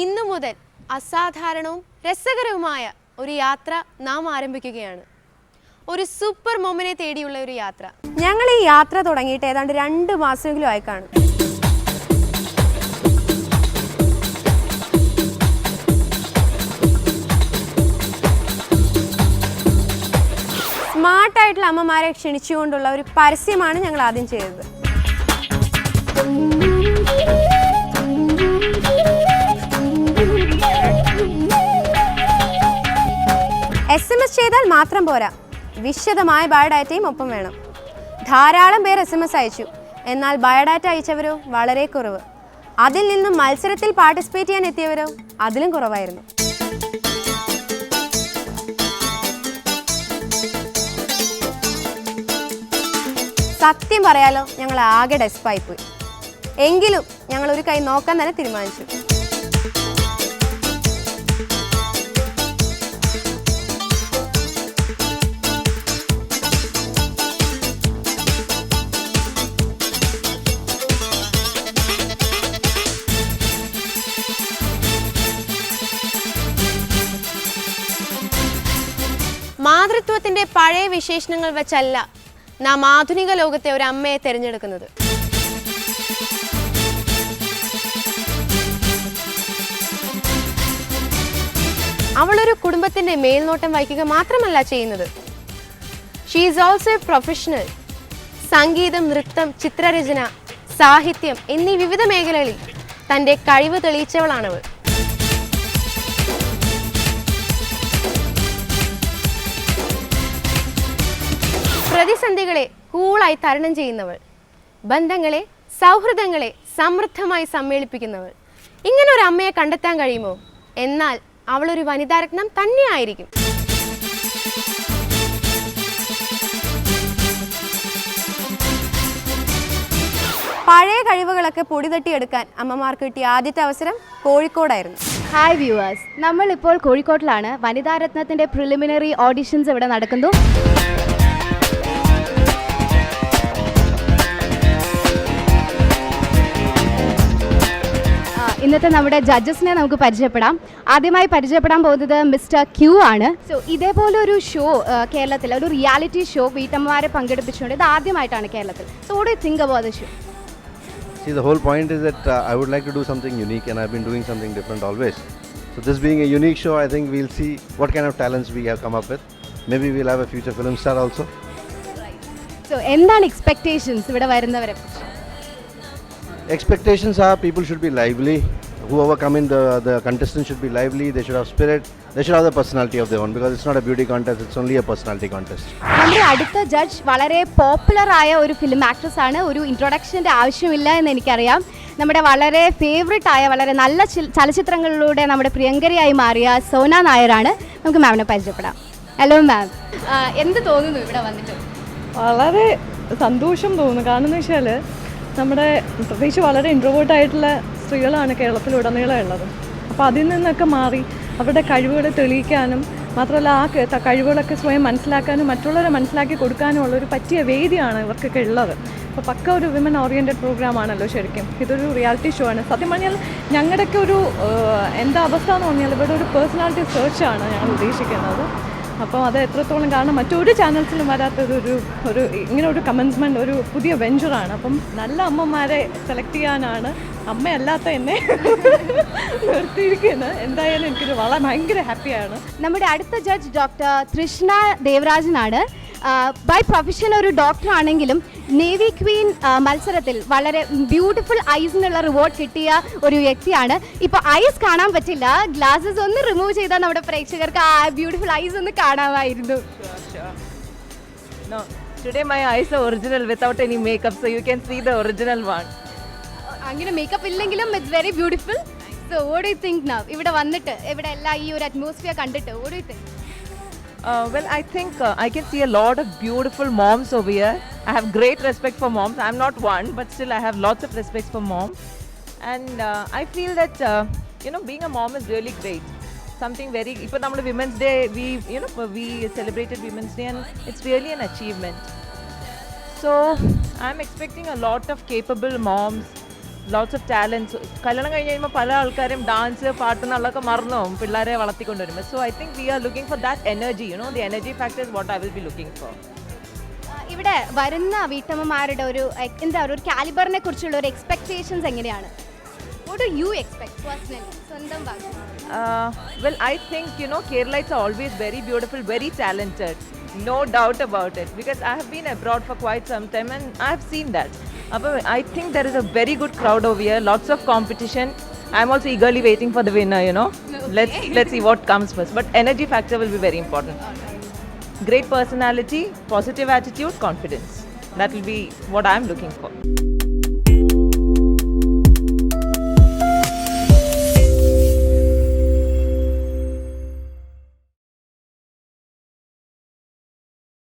ഇന്നു മുതൽ അസാധാരണവും രസകരവുമായ ഒരു യാത്ര നാം ആരംഭിക്കുകയാണ്. ഒരു സൂപ്പർ മൊമിനെ തേടിയുള്ള ഒരു യാത്ര. ഞങ്ങൾ ഈ യാത്ര തുടങ്ങിയിട്ട് ഏതാണ്ട് 2 മാസമെങ്കിലും ആയി കാണും. സ്മാർട്ടായിട്ടുള്ള അമ്മമാരെ ക്ഷണിച്ചുകൊണ്ടുള്ള ഒരു പരസ്യമാണ് ഞങ്ങൾ ആദ്യം ചെയ്തത്. SMS ചെയ്താൽ മാത്രം പോരാ, വിശദമായ ബയോഡാറ്റയും ഒപ്പം വേണം. ധാരാളം പേർ SMS അയച്ചു, എന്നാൽ ബയോഡാറ്റ അയച്ചവരോ വളരെ കുറവ്. അതിൽ നിന്നും മത്സരത്തിൽ പാർട്ടിസിപ്പേറ്റ് ചെയ്യാൻ എത്തിയവരോ അതിലും കുറവായിരുന്നു. സത്യം പറയാലോ, ഞങ്ങൾ ആകെ ഡെസ്പായി പോയി. എങ്കിലും ഞങ്ങൾ ഒരു കൈ നോക്കാൻ തന്നെ തീരുമാനിച്ചു. മാതൃത്വത്തിന്റെ പഴയ വിശേഷണങ്ങൾ വെച്ചല്ല നാം ആധുനിക ലോകത്തെ ഒരു അമ്മയെ തിരഞ്ഞെടുക്കുന്നത്. അവളൊരു കുടുംബത്തിന്റെ മേൽനോട്ടം വഹിക്കുക മാത്രമല്ല ചെയ്യുന്നത്. She is also A professional. സംഗീതം, നൃത്തം, ചിത്രരചന, സാഹിത്യം എന്നീ വിവിധ മേഖലകളിൽ തന്റെ കഴിവ് തെളിയിച്ചവളാണവൾ. പ്രതിസന്ധികളെ കൂളായി തരണം ചെയ്യുന്നവൾ, ബന്ധങ്ങളെ, സൗഹൃദങ്ങളെ സമൃദ്ധമായി സമ്മേളിപ്പിക്കുന്നവൾ. ഇങ്ങനെ ഒരു അമ്മയെ കണ്ടെത്താൻ കഴിയുമോ? എന്നാൽ അവളൊരു വനിതാരത്നം തന്നെയായിരിക്കും. പഴയ കഴിവുകളൊക്കെ പൊടി തട്ടിയെടുക്കാൻ അമ്മമാർക്ക് കിട്ടിയ ആദ്യത്തെ അവസരം കോഴിക്കോടായിരുന്നു. ഹായ് വ്യൂവേഴ്സ്, നമ്മളിപ്പോൾ കോഴിക്കോട്ടിലാണ്. വനിതാരത്നത്തിൻ്റെ പ്രിലിമിനറി ഓഡിഷൻസ് ഇവിടെ നടക്കുന്നു. ഇന്നത്തെ നമ്മുടെ ജഡ്ജസിനെ നമുക്ക് പരിചയപ്പെടാം. ആദ്യമായി പരിചയപ്പെടാൻ പോകുന്നത് മിസ്റ്റർ ക്യൂ ആണ്. സോ ഇതേപോലെ ഒരു ഷോ കേരളത്തിൽ, ഒരു റിയാലിറ്റി ഷോ വീട്ടമ്മമാരെ പങ്കെടുപ്പിച്ചുകൊണ്ട് ഇത് ആദ്യമായിട്ടാണ് കേരളത്തിൽ. So what do you think about the show? See, the whole point is that I would like to do something unique, and I've been doing something different always. So this being a unique show, I think we'll see what kind of talents we have come up with. Maybe we'll have a future film star also. So എന്താണ് expectations ഇവിടെ വരുന്നവരെ? Expectations are people should be lively. Whoever come in, the contestants should be lively. They should have spirit. They should have the personality of their own, because it's not a beauty contest, it's only a personality contest. നമ്മുടെ അടുത്ത judge വളരെ popular ആയ ഒരു film actress ആണ്. ഒരു ഇൻട്രൊഡക്ഷൻ്റെ ആവശ്യമില്ല എന്ന് എനിക്കറിയാം. നമ്മുടെ വളരെ ഫേവറേറ്റ് ആയ, വളരെ നല്ല ചലച്ചിത്രങ്ങളിലൂടെ നമ്മുടെ പ്രിയങ്കരിയായി മാറിയ സോന നായരാണ്. നമുക്ക് മാമിനെ പരിചയപ്പെടാം. ഹലോ മാം, എന്ത് തോന്നുന്നു ഇവിടെ വന്നിട്ട്? വളരെ സന്തോഷം തോന്നുന്നു. കാരണം എന്ന് വെച്ചാൽ നമ്മുടെ പ്രത്യേകിച്ച് വളരെ ഇൻട്രോവേർട്ടായിട്ടുള്ള സ്ത്രീകളാണ് കേരളത്തിലുടനീളം ഉള്ളത്. അപ്പോൾ അതിൽ നിന്നൊക്കെ മാറി അവരുടെ കഴിവുകൾ തെളിയിക്കാനും മാത്രമല്ല ആ കഴിവുകളൊക്കെ സ്വയം മനസ്സിലാക്കാനും മറ്റുള്ളവരെ മനസ്സിലാക്കി കൊടുക്കാനും ഉള്ളൊരു പറ്റിയ വേദിയാണ് ഇവർക്കൊക്കെ ഉള്ളത്. അപ്പോൾ പക്ക ഒരു വിമൻ ഓറിയൻറ്റഡ് പ്രോഗ്രാമാണല്ലോ ശരിക്കും. ഇതൊരു റിയാലിറ്റി ഷോ ആണ്. സത്യം പറഞ്ഞാൽ ഞങ്ങളുടെയൊക്കെ ഒരു എന്താ അവസ്ഥ എന്ന് പറഞ്ഞാൽ ഇവിടെ ഒരു പേഴ്സണാലിറ്റി സെർച്ചാണ് ഞങ്ങൾ ഉദ്ദേശിക്കുന്നത്. അപ്പോൾ അത് എത്രത്തോളം, കാരണം മറ്റൊരു ചാനൽസിലും വരാത്തതൊരു ഇങ്ങനെ ഒരു കമൻസ്മെൻറ്റ്, ഒരു പുതിയ വെഞ്ചറാണ്. അപ്പം നല്ല അമ്മമാരെ സെലക്ട് ചെയ്യാനാണ് അമ്മയല്ലാത്ത എന്നെ നിർത്തിയിരിക്കുന്നത്. എന്തായാലും എനിക്കൊരു ഭയങ്കര ഹാപ്പിയാണ്. നമ്മുടെ അടുത്ത judge doctor Trishna ദേവരാജനാണ്. By profession ഒരു ഡോക്ടർ ആണെങ്കിലും നേവി ക്വീൻ മത്സരത്തിൽ വളരെ ബ്യൂട്ടിഫുൾ ഐസിനുള്ള റിവാർഡ് കിട്ടിയ ഒരു വ്യക്തിയാണ്. ഇപ്പോൾ ഐസ് കാണാൻ പറ്റില്ല, ഗ്ലാസസ് ഒന്ന് റിമൂവ് ചെയ്താൽ നമ്മുടെ പ്രേക്ഷകർക്ക് ആ ബ്യൂട്ടിഫുൾ ഐസ് ഒന്ന് കാണാമായിരുന്നു. No, today my eyes are original without any makeup, so you can see the original one. അങ്ങനെ മേക്കപ്പ് ഇല്ലെങ്കിലും it's very beautiful. So what do you think now? ഇവിടെ വന്നിട്ട് ഇവിടെ എല്ലാം ഈ ഒരു അറ്റ്മോസ്ഫിയർ കണ്ടിട്ട് what do you think? Well, I think I can see a lot of beautiful moms over here. I have great respect for moms. I'm not one, but still I have lots of respect for moms. And I feel that, being a mom is really great. Something very, ഇപ്പോൾ നമ്മുടെ Women's Day, we celebrated Women's Day, and it's really an achievement. So I'm expecting a lot of capable moms lots of talents. കല്യാണം കഴിഞ്ഞ് കഴിയുമ്പോൾ പല ആൾക്കാരും dance പാട്ട് എന്നുള്ളതൊക്കെ മറന്നു പോകും പിള്ളേരെ വളർത്തിക്കൊണ്ടുവരുമ്പോൾ. So I think we are looking for that energy, the energy factor is what I will be looking for. ഇവിടെ വരുന്ന വീട്ടമ്മമാരുടെ എന്താ ഒരു കാലിബറിനെ കുറിച്ചുള്ള ഒരു എക്സ്പെക്ടേഷൻസ് എങ്ങനെയാണ്? What do you expect personally? സ്വന്തം ഭാഗം. Well, I think, Keralites are always very beautiful, very talented. No doubt about it. Because I have been abroad for quite some time and I have seen that. I think there is a very good crowd over here, lots of competition. I'm also eagerly waiting for the winner, Let's see what comes first. But energy factor will be very important. Great personality, positive attitude, confidence. That will be what I'm looking for.